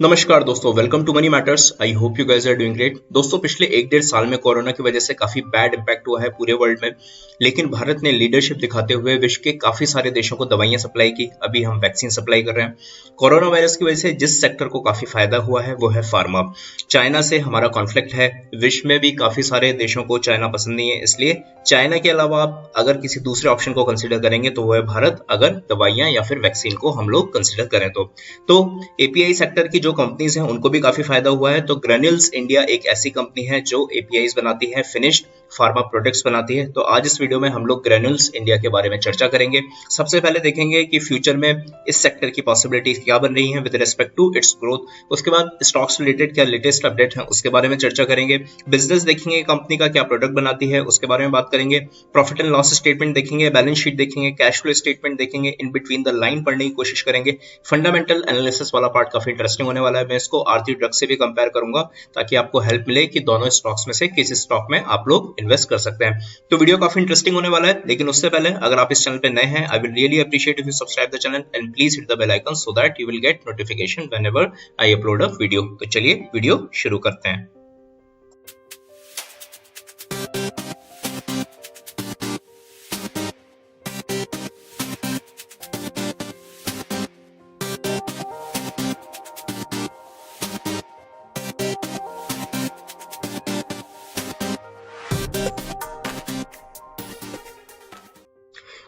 नमस्कार दोस्तों, welcome to money matters. I hope you guys are doing great. दोस्तों, पिछले 1-1.5 साल में कोरोना की वजह से काफी बैड इम्पैक्ट हुआ है पूरे वर्ल्ड में, लेकिन भारत ने लीडरशिप दिखाते हुए विश्व के काफी सारे देशों को दवाइयां सप्लाई की। अभी हम वैक्सीन सप्लाई कर रहे हैं। कोरोना वायरस की वजह से जिस सेक्टर को काफी फायदा हुआ है वो है फार्मा। चाइना से हमारा कॉन्फ्लिक्ट है, विश्व में भी काफी सारे देशों को चाइना पसंद नहीं है, इसलिए चाइना के अलावा आप अगर किसी दूसरे ऑप्शन को कंसिडर करेंगे तो वो है भारत, अगर दवाइयां या फिर वैक्सीन को हम लोग कंसिडर करें तो एपीआई सेक्टर की जो कंपनीज हैं उनको भी काफी फायदा हुआ है। तो ग्रेन्यूल्स इंडिया एक ऐसी कंपनी है जो एपीआईज बनाती है, फिनिश्ड फार्मा प्रोडक्ट्स बनाती है। तो आज इस वीडियो में हम लोग ग्रेन्यूल्स इंडिया के बारे में चर्चा करेंगे। सबसे पहले देखेंगे कि फ्यूचर में इस सेक्टर की पॉसिबिलिटीज क्या बन रही हैं with respect to its growth. उसके बाद स्टॉक्स रिलेटेड क्या लेटेस्ट अपडेट है उसके बारे में चर्चा करेंगे। बिजनेस देखेंगे, कंपनी का क्या प्रोडक्ट बनाती है उसके बारे में बात करेंगे। प्रॉफिट एंड लॉस स्टेटमेंट देखेंगे, बैलेंस शीट देखेंगे, कैश फ्लो स्टेटमेंट देखेंगे, इन बिटवीन द लाइन पढ़ने की कोशिश करेंगे। फंडामेंटल एनालिसिस वाला पार्ट काफी इंटरेस्टिंग होने वाला है। मैं इसको आरती ड्रग से भी कंपेयर करूंगा ताकि आपको हेल्प मिले कि दोनों स्टॉक्स में से किस स्टॉक में आप लोग इन्वेस्ट कर सकते हैं। तो वीडियो काफी इंटरेस्टिंग होने वाला है, लेकिन उससे पहले अगर आप इस चैनल पे नए हैं, I will really appreciate if you subscribe the channel and please hit the bell icon so that you will get notification whenever I upload a video. तो चलिए वीडियो शुरू करते हैं।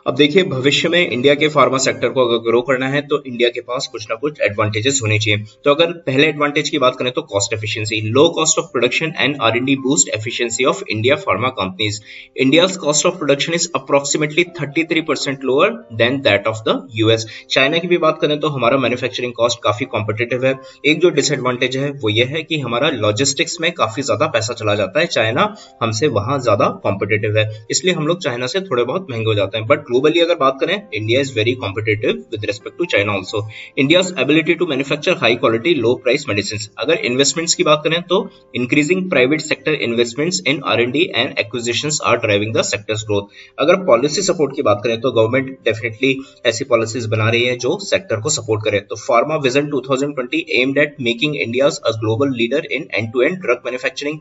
अब देखिए, भविष्य में इंडिया के फार्मा सेक्टर को अगर ग्रो करना है तो इंडिया के पास कुछ ना कुछ एडवांटेजेस होने चाहिए। तो अगर पहले एडवांटेज की बात करें तो cost efficiency, low cost of production and R and D boost efficiency of India pharma companies. India's cost of production is approximately 33% lower than that of the US. China की भी बात करें तो हमारा मैन्युफैक्चरिंग कॉस्ट काफी कॉम्पिटिटिव है। एक जो डिसएडवांटेज है वो ये है कि हमारा लॉजिस्टिक्स में काफी ज्यादा पैसा चला जाता है। चाइना हमसे वहां ज्यादा कॉम्पिटिटिव है, इसलिए हम लोग चाइना से थोड़े बहुत महंगे हो जाते हैं। बट ग्लोबली अगर बात करें, India is very competitive with respect to China also. India's ability to manufacture high quality low price medicine. अगर इन्वेस्टमेंट्स की बात करें तो increasing private sector investments in R&D and acquisitions are driving the sector's growth. अगर policy support की बात करें तो गवर्नमेंट डेफिनेटली ऐसी पॉलिसीज बना रही है जो सेक्टर को सपोर्ट करे। तो pharma vision 2020 aimed at making India a global leader in end to end drug manufacturing.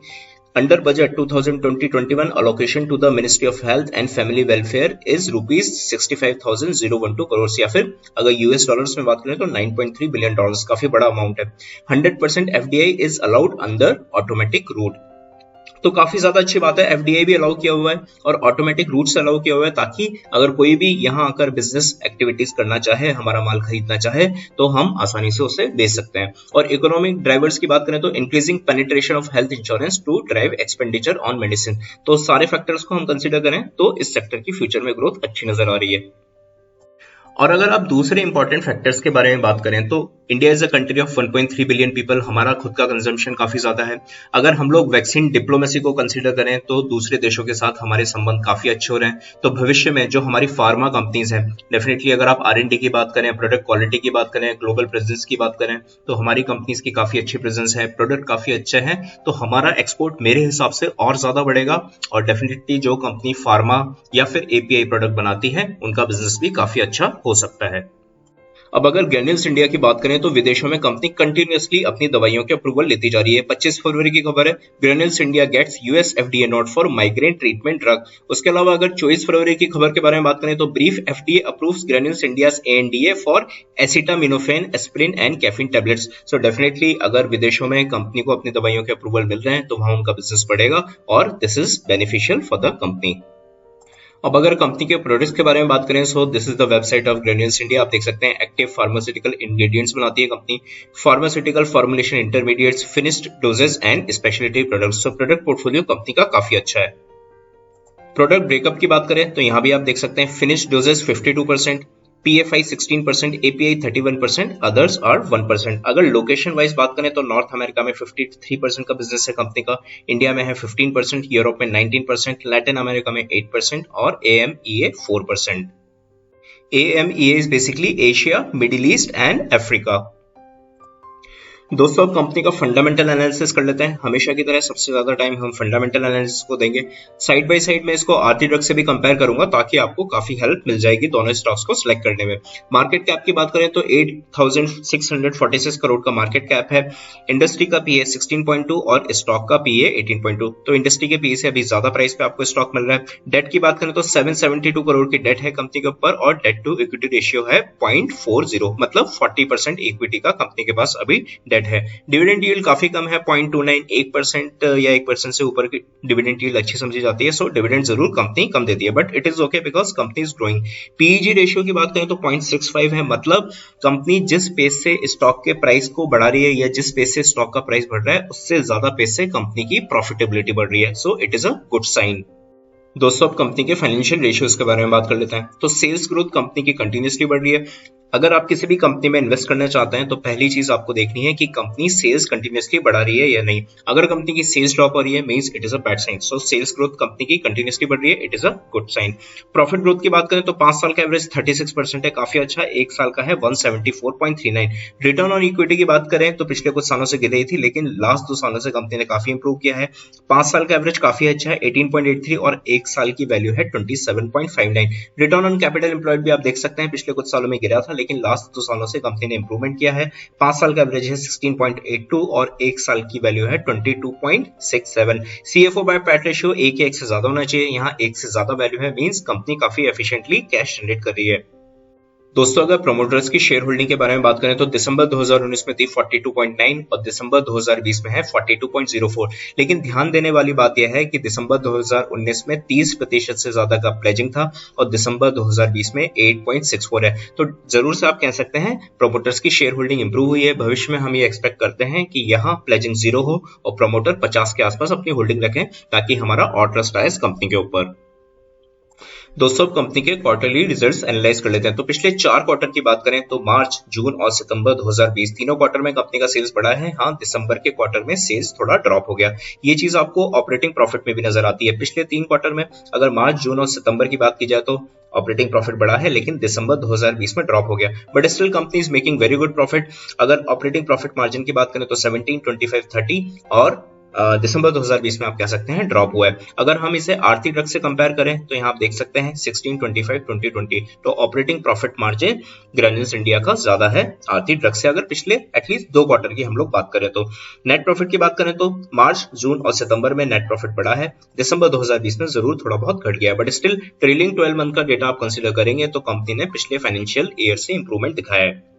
Under budget 2020-21 allocation to the Ministry of Health and Family Welfare is rupees 65,012 crore, या फिर अगर US dollars में बात करें तो 9.3 billion dollars, काफी बड़ा amount है। 100% FDI is allowed under automatic route. तो काफी ज्यादा अच्छी बात है, एफडीआई भी अलाउ किया हुआ है और ऑटोमेटिक रूट से अलाउ किया हुआ है, ताकि अगर कोई भी यहाँ आकर बिजनेस एक्टिविटीज करना चाहे, हमारा माल खरीदना चाहे, तो हम आसानी से उसे बेच सकते हैं। और इकोनॉमिक ड्राइवर्स की बात करें तो increasing penetration of health insurance to drive expenditure on medicine. तो सारे फैक्टर्स को हम कंसिडर करें तो इस सेक्टर की फ्यूचर में ग्रोथ अच्छी नजर आ रही है। और अगर आप दूसरे इंपॉर्टेंट फैक्टर्स के बारे में बात करें तो India is a country of 1.3 billion people, हमारा खुद का कंजम्पशन काफी ज्यादा है। अगर हम लोग वैक्सीन डिप्लोमेसी को कंसीडर करें तो दूसरे देशों के साथ हमारे संबंध काफी अच्छे हो रहे हैं। तो भविष्य में जो हमारी फार्मा कंपनीज हैं, डेफिनेटली अगर आप आर&डी की बात करें, प्रोडक्ट क्वालिटी की बात करें, ग्लोबल प्रेजेंस की बात करें, तो हमारी कंपनीज की काफी अच्छी प्रेजेंस है, प्रोडक्ट काफी अच्छे हैं। तो हमारा एक्सपोर्ट मेरे हिसाब से और ज्यादा बढ़ेगा और डेफिनेटली जो कंपनी फार्मा या फिर एपीआई प्रोडक्ट बनाती है उनका बिजनेस भी काफी अच्छा हो सकता है। अब अगर ग्रेन्यूल्स इंडिया की बात करें तो विदेशों में कंपनी कंटिन्यूअसली अपनी दवाइयों के अप्रूवल लेती जा रही है। 25 फरवरी की खबर है, Granules India gets US FDA note for migraine treatment drug. उसके अलावा अगर 24 फरवरी की खबर के बारे में बात करें तो brief FDA approves Granules India's ANDA for acetaminophen, aspirin and caffeine tablets. So definitely अगर विदेशों में कंपनी को अपनी दवाइयों के अप्रूवल मिल रहे हैं तो वहां उनका बिजनेस बढ़ेगा और this is beneficial for the company. अब अगर कंपनी के प्रोडक्ट्स के बारे में बात करें, so this is the website of granules India. आप देख सकते हैं एक्टिव फार्मास्यूटिकल इंग्रेडिएंट्स बनाती है company, pharmaceutical formulation intermediates, finished doses and speciality products. So product portfolio company का काफी अच्छा है। प्रोडक्ट ब्रेकअप की बात करें तो यहाँ भी आप देख सकते हैं finished doses 52%, PFI 16%, API 31%, others are 1%। अगर लोकेशन वाइज बात करें तो नॉर्थ अमेरिका में 53% का बिजनेस है कंपनी का, इंडिया में है 15%, यूरोप में 19%, लैटिन अमेरिका में 8% और AMEA 4%। AMEA is basically Asia, Middle East and Africa. दोस्तों अब कंपनी का फंडामेंटल एनालिसिस कर लेते हैं। हमेशा की तरह सबसे ज्यादा टाइम हम फंडामेंटल एनालिसिस को देंगे। साइड बाय साइड में इसको आरती ड्रग से भी कंपेयर करूंगा ताकि आपको काफी हेल्प मिल जाएगी दोनों स्टॉक्स को सिलेक्ट करने में। मार्केट कैप की बात करें तो 8,646 करोड़ का मार्केट कैप है। इंडस्ट्री का पीए 16.2 और स्टॉक का पीए 18.2। तो इंडस्ट्री के पीए से अभी ज्यादा प्राइस पे आपको स्टॉक मिल रहा है। डेट की बात करें तो 772 करोड़ की डेट है कंपनी के ऊपर और डेट टू इक्विटी रेशियो है 0.40, मतलब 40% इक्विटी का कंपनी के पास अभी डेट है। डिविडेंड यील्ड काफी कम है 0.29, 1% या 1% से ऊपर की डिविडेंड यील्ड अच्छी समझी जाती है। सो डिविडेंड जरूर कंपनी कम देती है but it is okay because company is growing. PEG ratio की बात करें तो 0.65 है, मतलब कंपनी जिस पेस से स्टॉक के प्राइस को बढ़ा रही है या जिस पेस से स्टॉक का प्राइस बढ़ रहा है उससे ज्यादा पेस से कंपनी की प्रॉफिटेबिलिटी बढ़ रही है। So it is a good sign. दोस्तों अब कंपनी के फाइनेंशियल रेशियोज के बारे में बात कर लेते हैं। तो सेल्स ग्रोथ कंपनी की कंटिन्यूसली बढ़ रही है। अगर आप किसी भी कंपनी में इन्वेस्ट करना चाहते हैं तो पहली चीज आपको देखनी है कि कंपनी सेल्स कंटिन्यूसली बढ़ा रही है या नहीं। अगर कंपनी की सेल्स ड्रॉप हो रही है means it is a bad sign. So sales growth company की कंटिन्यूसली बढ़ रही है, it is a good sign. Profit growth की बात करें तो 5 साल का एवरेज 36% है, काफी अच्छा। 1 साल का है 174.39। रिटर्न ऑन इक्विटी की बात करें तो पिछले कुछ सालों से गिर रही थी लेकिन लास्ट 2 सालों से कंपनी ने काफी इंप्रूव किया है। 5 साल का एवरेज काफी अच्छा है 18.83 और 1 साल की वैल्यू है 27.59। रिटर्न ऑन कैपिटल एम्प्लॉयड भी आप देख सकते हैं पिछले कुछ सालों में गिरा था लेकिन लास्ट 2 सालों से कंपनी ने इंप्रूवमेंट किया है। 5 साल का एवरेज है 16.82 और 1 साल की वैल्यू है 22.67। सीएफओ बाय पैट रेशियो 1 या 1 से ज्यादा होना चाहिए, यहाँ 1 से ज्यादा वैल्यू है मींस कंपनी काफी एफिशिएंटली कैश जनरेट कर रही है। दोस्तों अगर प्रमोटर्स की शेयर होल्डिंग के बारे में बात करें तो दिसंबर 2019 में थी 42.9 और दिसंबर 2020 में है 42.04। लेकिन ध्यान देने वाली बात यह है कि दिसंबर 2019 में 30% से ज्यादा का प्लेजिंग था और दिसंबर 2020 में 8.64 है। तो जरूर से आप कह सकते हैं प्रमोटर्स की शेयर होल्डिंग इंप्रूव हुई है। भविष्य में हम ये एक्सपेक्ट करते हैं कि यहाँ प्लेजिंग 0 हो और प्रमोटर 50 के आसपास अपनी होल्डिंग रखें ताकि हमारा और ट्रस्ट आए इस कंपनी के ऊपर। दोस्तों कंपनी के क्वार्टरली रिजल्ट्स एनालाइज कर लेते हैं। तो पिछले 4 क्वार्टर की बात करें तो मार्च, जून और सितंबर 2020 तीनों क्वार्टर में कंपनी का सेल्स बढ़ा है। हाँ, दिसंबर के क्वार्टर में सेल्स थोड़ा ड्रॉप हो गया। ये चीज आपको ऑपरेटिंग प्रॉफिट में भी नजर आती है। पिछले 3 क्वार्टर में अगर मार्च, जून और सितंबर की बात की जाए तो ऑपरेटिंग प्रॉफिट बढ़ा है लेकिन दिसंबर 2020 में ड्रॉप हो गया but still company is making very good profit. अगर ऑपरेटिंग प्रॉफिट मार्जिन की बात करें तो 17, 25, 30 और दिसंबर 2020 में आप कह सकते हैं ड्रॉप हुआ है। अगर हम इसे आरती ड्रग से कंपेयर करें तो यहाँ आप देख सकते हैं 16, 25, 20, 20। तो operating profit margin granules India का ज्यादा है आरती ड्रग से अगर पिछले एटलीस्ट 2 क्वार्टर की हम लोग बात करें तो। नेट प्रॉफिट की बात करें तो मार्च, जून और सितंबर में नेट प्रॉफिट बढ़ा है। दिसंबर 2020 में जरूर थोड़ा बहुत घट गया बट स्टिल ट्रेलिंग 12 मंथ का डेटा आप कंसीडर करेंगे तो कंपनी ने पिछले फाइनेंशियल ईयर से इंप्रूवमेंट दिखाया है।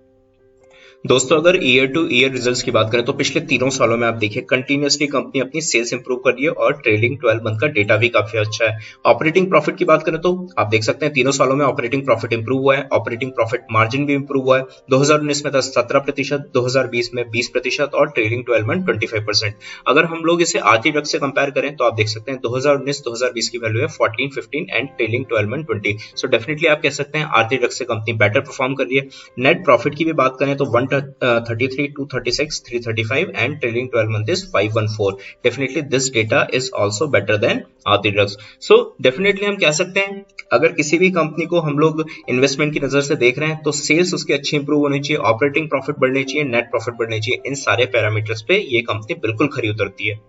दोस्तों अगर ईयर टू ईयर रिजल्ट्स की बात करें तो पिछले 3 सालों में आप देखिए कंटिन्यूअसली कंपनी अपनी सेल्स इंप्रूव कर रही है और ट्रेलिंग 12 मंथ का डेटा भी काफी अच्छा है। ऑपरेटिंग प्रॉफिट की बात करें तो आप देख सकते हैं 3 सालों में ऑपरेटिंग प्रॉफिट इंप्रूव हुआ है, ऑपरेटिंग प्रॉफिट मार्जिन भी इंप्रूव हुआ है। 2019 में था 17%, 2020 में 20% और ट्रेलिंग 12 मंथ 25%। अगर हम लोग इसे आरती ड्रग से कंपेयर करें तो आप देख सकते हैं 2019-2020 की वैल्यू है 14, 15 and trailing 12 month 20। So definitely आप कह सकते हैं आरती ड्रग से कंपनी बेटर परफॉर्म कर रही है। नेट प्रॉफिट की भी बात करें तो 133, 236, 335 and trailing 12 month is 514. Definitely this data is also better than Aarti Drugs. So definitely हम कह सकते हैं अगर किसी भी कंपनी को हम लोग इन्वेस्टमेंट की नजर से देख रहे हैं तो सेल्स उसकी अच्छी इंप्रूव होनी चाहिए, ऑपरेटिंग प्रॉफिट बढ़नी चाहिए, नेट प्रॉफिट बढ़नी चाहिए। इन सारे पैरामीटर्स पे ये कंपनी बिल्कुल खरी उतरती है।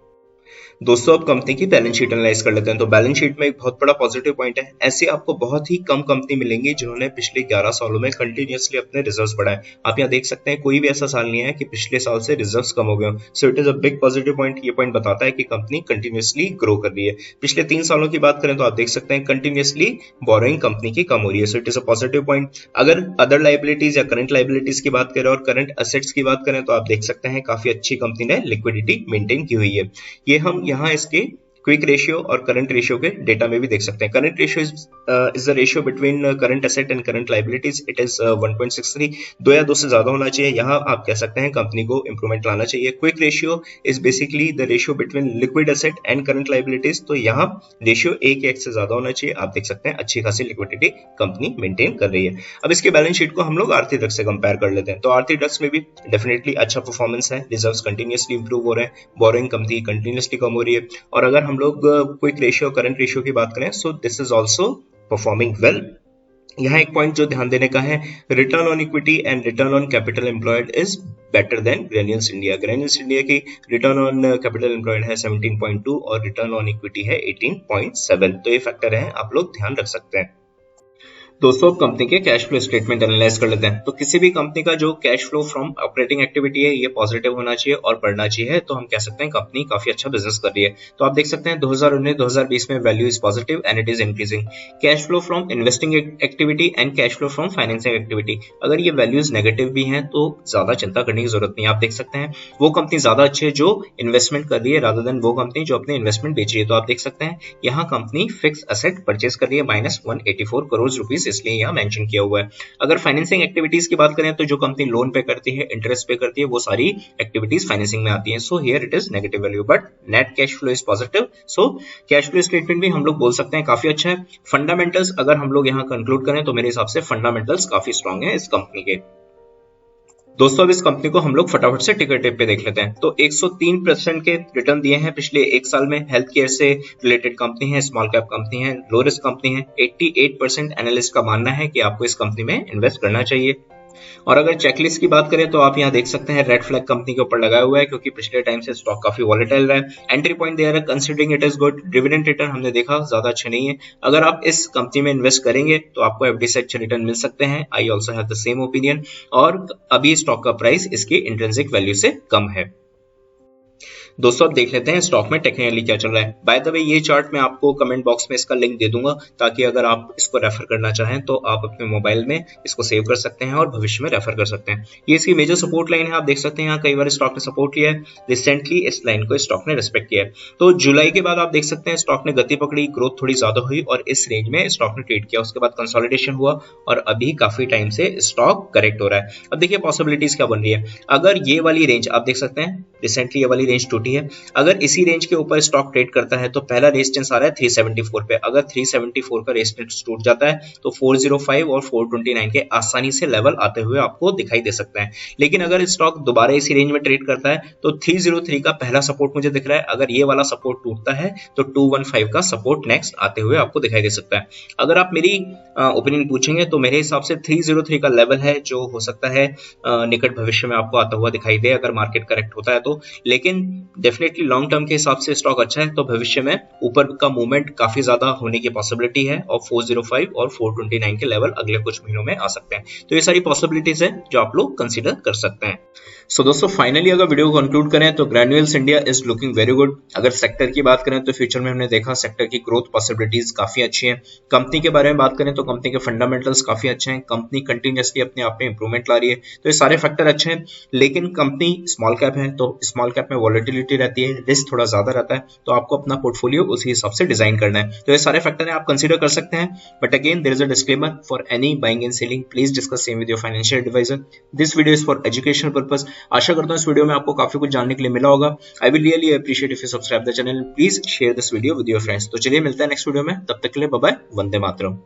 दोस्तों अब कंपनी की बैलेंस शीट एनालाइज कर लेते हैं। तो बैलेंस शीट में एक बहुत बड़ा पॉजिटिव पॉइंट है, ऐसे आपको बहुत ही कम कंपनी मिलेंगी जिन्होंने पिछले 11 सालों में कंटिन्यूअसली अपने रिजर्व्स बढ़ाए। आप यहाँ देख सकते हैं कोई भी ऐसा साल नहीं है कि पिछले साल से रिजर्व्स कम हो गए। सो it is a big positive point. ये पॉइंट बताता है कि कंपनी कंटिन्यूअसली ग्रो कर रही है। पिछले 3 सालों की बात करें तो आप देख सकते हैं कंटिन्यूअसली बोरोइंग कंपनी की कम हो रही है। So it is a positive point. अगर अदर लाइबिलिटीज या करंट लाइबिलिटीज की बात करें और करंट एसेट्स की बात करें तो आप देख सकते हैं काफी अच्छी कंपनी ने लिक्विडिटी मेंटेन की हुई है। ये हम यहाँ इसके क्विक रेशियो और करंट रेशियो के डेटा में भी देख सकते हैं। Current ratio is the ratio between current asset and current liabilities. It is 1.63। 2 या 2 से ज्यादा होना चाहिए। यहाँ आप कह सकते हैं कंपनी को इंप्रूवमेंट लाना चाहिए। Quick ratio is basically the ratio between liquid asset and current liabilities. तो यहाँ रेशियो 1 या 1 से ज्यादा होना चाहिए। आप देख सकते हैं अच्छी खासी लिक्विडिटी कंपनी मेंटेन कर रही है। अब इसके बैलेंस शीट को हम लोग आरती ड्रग्स से कंपेयर कर लेते हैं। तो आरती ड्रग्स में भी डेफिनेटली अच्छा परफॉर्मेंस है, रिजर्व्स कंटिन्यूअसली इंप्रूव हो रहे हैं, बोरोइंग कंपनी कंटिन्यूअसली कम हो रही है। और अगर हम लोग क्विक रेशियो करंट रेशियो की बात करें so this is also performing well. यहाँ एक पॉइंट जो ध्यान देने का है, return on equity and return on capital employed is better than granules India. Granules India की रिटर्न ऑन कैपिटल एम्प्लॉयड है 17.2 और रिटर्न ऑन इक्विटी है 18.7। तो ये फैक्टर है, आप लोग ध्यान रख सकते हैं। दोस्तों अब कंपनी के कैश फ्लो स्टेटमेंट एनालाइज कर लेते हैं। तो किसी भी कंपनी का जो cash flow from operating activity है ये पॉजिटिव होना चाहिए और बढ़ना चाहिए, तो हम कह सकते हैं कंपनी काफी अच्छा बिजनेस कर रही है। तो आप देख सकते हैं 2019-2020 में value is positive and it is increasing. Cash flow from investing activity and cash flow from financing activity, अगर ये वैल्यूज नेगेटिव भी हैं तो ज्यादा चिंता करने की जरूरत नहीं है। आप देख सकते हैं वो कंपनी ज्यादा अच्छी है जो इन्वेस्टमेंट कर रही है रादर देन वो कंपनी जो अपने इन्वेस्टमेंट बेच रही है। तो आप देख सकते हैं यहाँ कंपनी फिक्स एसेट परचेज कर रही है -184 करोड़ रुपीस, इसलिए यहाँ मेंशन किया हुआ है। अगर फाइनेंसिंग एक्टिविटीज की बात करें तो जो कंपनी लोन पे करती है, इंटरेस्ट पे करती है, वो सारी एक्टिविटीज फाइनेंसिंग में आती है। So here it is negative value but net cash flow is positive. So cash flow statement भी हम लोग बोल सकते हैं काफी अच्छा है। फंडामेंटल्स अगर हम लोग यहाँ कंक्लूड करें तो मेरे हिसाब से फंडामेंटल्स काफी स्ट्रांग है इस कंपनी के। दोस्तों अब इस कंपनी को हम लोग फटाफट से टिकर टेप पे देख लेते हैं। तो 103% के रिटर्न दिए हैं पिछले एक साल में। हेल्थ केयर से रिलेटेड कंपनी है, स्मॉल कैप कंपनी है, लो रिस्क कंपनी है। 88% एनालिस्ट का मानना है कि आपको इस कंपनी में इन्वेस्ट करना चाहिए। और अगर चेकलिस्ट की बात करें तो आप यहाँ देख सकते हैं रेड फ्लैग कंपनी के ऊपर लगाया हुआ है क्योंकि पिछले टाइम से स्टॉक काफी वॉलेटाइल रहा है। एंट्री पॉइंट दे रहा है, considering it is good. Dividend return हमने देखा ज्यादा अच्छे नहीं है। अगर आप इस कंपनी में इन्वेस्ट करेंगे तो आपको एफडी से अच्छे रिटर्न मिल सकते हैं। I also have the same opinion. और अभी स्टॉक का प्राइस इसकी इंट्रिंसिक वैल्यू से कम है। दोस्तों अब देख लेते हैं स्टॉक में टेक्निकली क्या चल रहा है। बाय द वे ये चार्ट मैं आपको कमेंट बॉक्स में इसका लिंक दे दूंगा ताकि अगर आप इसको रेफर करना चाहें तो आप अपने मोबाइल में इसको सेव कर सकते हैं और भविष्य में रेफर कर सकते हैं। ये इसकी मेजर सपोर्ट लाइन है, आप देख सकते हैं यहाँ कई बार स्टॉक ने सपोर्ट लिया है। रिसेंटली इस लाइन को स्टॉक ने रिस्पेक्ट किया है। तो जुलाई के बाद आप देख सकते हैं स्टॉक ने गति पकड़ी, ग्रोथ थोड़ी ज्यादा हुई और इस रेंज में स्टॉक ने ट्रेड किया। उसके बाद कंसोलिडेशन हुआ और अभी काफी टाइम से स्टॉक करेक्ट हो रहा है। अब देखिए पॉसिबिलिटीज क्या बन रही है। अगर ये वाली रेंज आप देख सकते हैं रिसेंटली ये वाली रेंज टूटी है, अगर इसी रेंज के ऊपर स्टॉक ट्रेड करता है तो पहला रेजिस्टेंस आ रहा है 374 पे। अगर 374 का रेजिस्टेंस टूट जाता है तो 405 और 429 के आसानी से लेवल आते हुए आपको दिखाई दे सकते हैं। लेकिन अगर स्टॉक दोबारा इसी रेंज में ट्रेड करता है तो 303 का पहला सपोर्ट मुझे दिख रहा है। अगर ये वाला सपोर्ट टूटता है तो 215 का सपोर्ट नेक्स्ट आते हुए आपको दिखाई दे सकता है। अगर आप मेरी ओपिनियन पूछेंगे तो मेरे हिसाब से 303 का लेवल है जो हो सकता है निकट भविष्य में आपको आता हुआ दिखाई दे अगर मार्केट करेक्ट होता है तो। लेकिन डेफिनेटली लॉन्ग टर्म के हिसाब से स्टॉक अच्छा है तो भविष्य में ऊपर का मूवमेंट काफी ज्यादा होने की पॉसिबिलिटी है और 405 और 429 के लेवल अगले कुछ महीनों में आ सकते हैं। तो ये सारी पॉसिबिलिटीज है जो आप लोग कंसीडर कर सकते हैं। सो दोस्तों फाइनली अगर वीडियो को कंक्लूड करें तो granules India is looking very good. अगर सेक्टर की बात करें तो फ्यूचर में हमने देखा सेक्टर की ग्रोथ पॉसिबिलिटीज काफी अच्छी हैं। कंपनी के बारे में बात करें तो कंपनी के फंडामेंटल्स काफी अच्छे हैं। कंपनी कंटिन्यूअसली अपने आप में इंप्रूवमेंट ला रही है, तो ये सारे फैक्टर अच्छे हैं। लेकिन कंपनी स्मॉल कैप है तो स्मॉल कैप में वॉलेटिलिटी रहती है, रिस्क थोड़ा ज्यादा रहता है, तो आपको अपना पोर्टफोलियो उसी हिसाब से डिजाइन करना है। तो ये सारे फैक्टर हैं, आप कंसीडर कर सकते हैं। But again there is a disclaimer for any buying and selling, please discuss same with your financial advisor. This video is for educational purpose. आशा करता हूं इस वीडियो में आपको काफी कुछ जानने के लिए मिला होगा। आई will really appreciate if you subscribe the channel, please share this video with your friends. तो चलिए मिलते हैं नेक्स्ट वीडियो में, तब तक के लिए बाय बाय, वंदे मातरम।